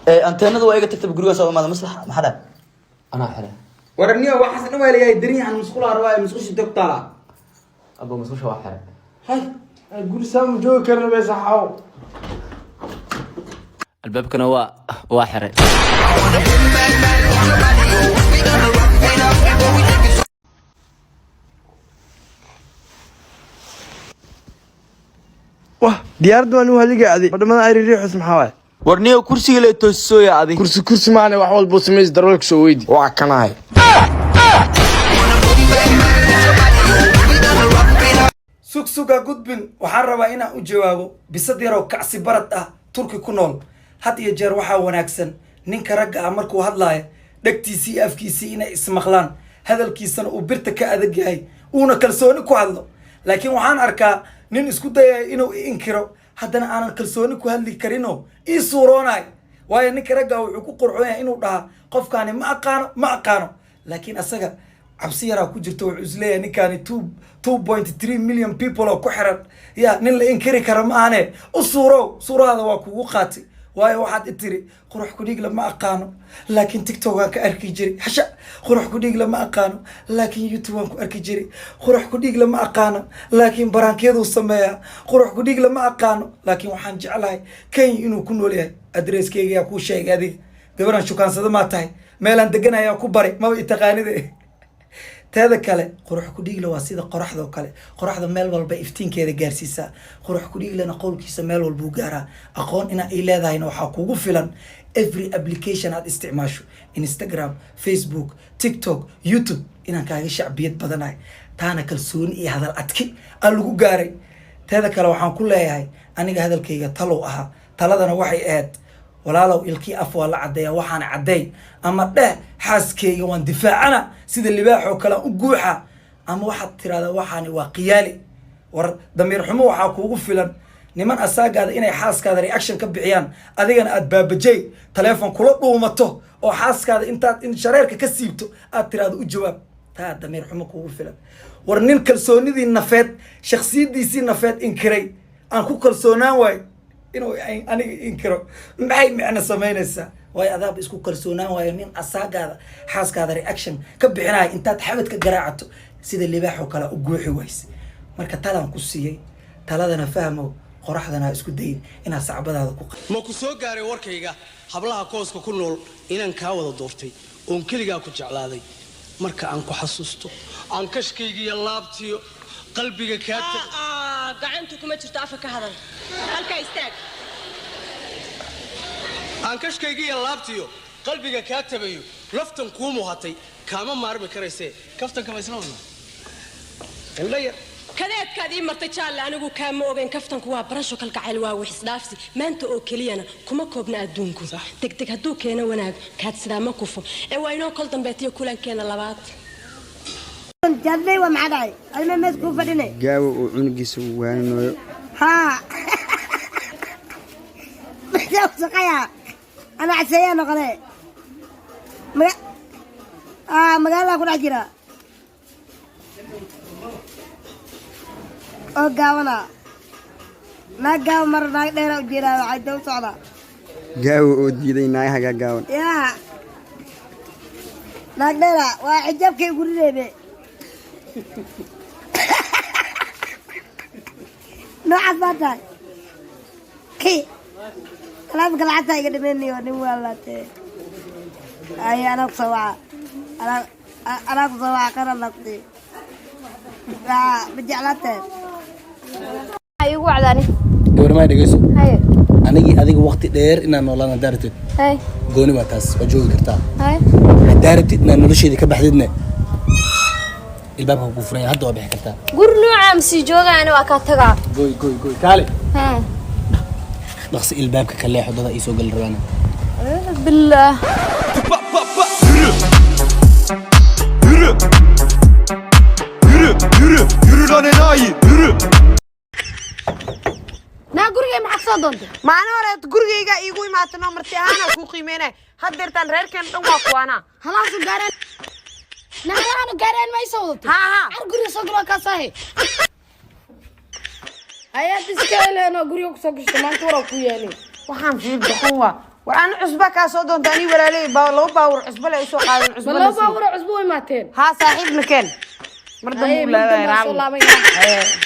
أنتنا ذو أيقة تكتب جروس أو ماذا مصلح محدا أنا حلا ورني واحد إنه ولا يدري عن مسخولة رواية مسخوش الدكتورة أبو مسوش واحد هاي أقول سام جوكر بس حاو الباب كان هو واحد واه ديارد وانو هلي قاعدي ودمنا ايري ريح اسم حواي ورني كرسي اللي توسوي عادي كرسي معنا وحول بوسميز درولك سويدي وعكناي suga gudbin waxaan rabaa inaan u jawaabo bisad yar oo kacsi barad ah turki ku nool had iyo jeer waxaa wanaagsan ninka ragga ah markuu hadlaayo dhegtiisii afkiisii inay ismaqlaan hadalkiisana uu birta ka adag yahay uuna kalsooni ku hadlo laakiin waxaan arkaa nin isku dayaya inuu inkiro haddana aanan kalsooni ku hadli karinoo ii suuroonaay waayo ninka ragga wuxuu ku qurxoon yahay inuu dhaha qofkaani ma aqaano laakiin asaga cabsi yaraa ku jirto wuxuu isleeyahay ninkaani 2.3 million people oo ku xiran ya nin la inkiri kara ma ahane u suurahada waa kugu qaatay waayo waxaad itiri qurux ku dhig lama aqaano laakiin tiktok aan ka arki jiray hasha qurux ku dhig lama aqaano laakiin youtube aan ku arki jiray qurux ku dhig lama aqaano laakiin baraankeedu sameeya qurux ku dhig lama aqaano laakiin waxaan jeclahay Kenya inuu ku nool yahay adresskeyga yaa ku sheegay adiga gabaran shukaansada ma tahay meelaan deganayaa ku baray ma taqaanide teeda kale qurux ku dhigla waa sida qoraxda oo kale qoraxda meel walba iftiinkeeda gaarsiisa qurux ku dhiglana qowlkiisa meel walba uu gaaraa aqoon ina ay leedahayna waxa kugu filan every application aad isticmaasho Instagram Facebook TikTok YouTube inaan kaaga shacbiyad badanahay taana kalsooni iyo hadal adki aan lagu gaaray teeda kale waxaan ku leeyahay aniga hadalkayga talow aha taladana waxay ahayd walaalow ilkii af waa la cadeeya waxaan cadeey ama dheh xaaskeyga waan difaacana sida libaax oo kale u guuxa ama waxaad tiraahdaa waxaani waa qiyaali war damiir xumo waxaa kuugu filan niman asaagaada inay xaaskaada reaction ka bixiyaan adigana aad baabajay telefoon kula dhuumato oo xaaskaada intaad in shareerka ka siibto aad tiraahdo u jawaab taa damiir xumo kuugu filan war nin kalsoonidii nafeed shakhsiyadiisii nafeed inkiray aan ku kalsoonaan waayo inuu aniga inkiro maxay macna sameynaysaa way adaab isku kalsoonaan waayo nin asaagaada xaaskaada reaction ka bixinay intaad xabadka garaacato sida libaax oo kale u guuxi wayse marka talaan ku siiyay taladana fahmo qoraxdana isku day inaad sacbadaada ku ma ku soo gaaray warkayga hablaha kooska ku nool inaan ka wada doortay oo kaliya ku jeclaaday marka aan ku xasuusto aan kashkayga iyo laabtiyo qalbiga ka gacantu kuma jirto afka ka hadal halka istaag aan kashkayga iyo laabtiyo qalbiga ka tabayo laftan ku muuhatay kama maarmi karaysay kaftan kama isnoona ilaa kadeedkaadii martay jaal anigu kaama ogeyn kaftanku waa barasho kalgacayl waa wix isdhaafsi maanta oo keliyana kuma koobna adduunku degdeg hadduu keeno wanaag kaad sidaa ma kufo ee waa inoo kol dambeetiyo kulankeena labaad جدي ومعداي أنا ما مسكون فديني جاو عنقيس وانو ها جاو سقيا أنا عسيا نقلي مقالة كل عجرة أو جاونا ما جاو مرة ناقدر وجيرا عيدو صعدا جاو وديدي نايها جاون يا ناقدر وعجب كي يقول لي نوع فاتح كي كلام قلعتها يقدر مني ونموالاتي أي أنا بصواع أنا بصواع كان لطي لا بجعلته أيوة وعداني gabar ma dhageyso هاي anigi adiga waqti dheer inaan noolaana daartid هاي gooni waa taas waa joogi kartaa هاي daartid inaan nolosheedii ka baxdidna ilbaabka ku furay hadda waa bixi kartaa قول نوع أمسي جوجا أنا وأكترها goy kaali ها dhaqsi ilbaabka ka leexo dada ii soo gal rabaana بالله yürü lan enayi yürü نا قرقي معك صدنت ما أنا ورد قرقيقا إيقوي ما تنمرتي أنا كوقي ميني هدرتان ريركن دواقوانا خلاص قارن نا أنا قارن ما يسوضت ها أنا قرقي صقرا كاساهي هيا تسكيلي أنا قرقي صقرا ما كورا كوياني waxaan fiil baxowa وأنا عصبة كاسودون تاني ولا لي لو باور عصبة لا يسوق هذا العصبة لو باور عصبة ويماتين ها صاحبنا كان مرضى أي مولا مرضى ما شاء الله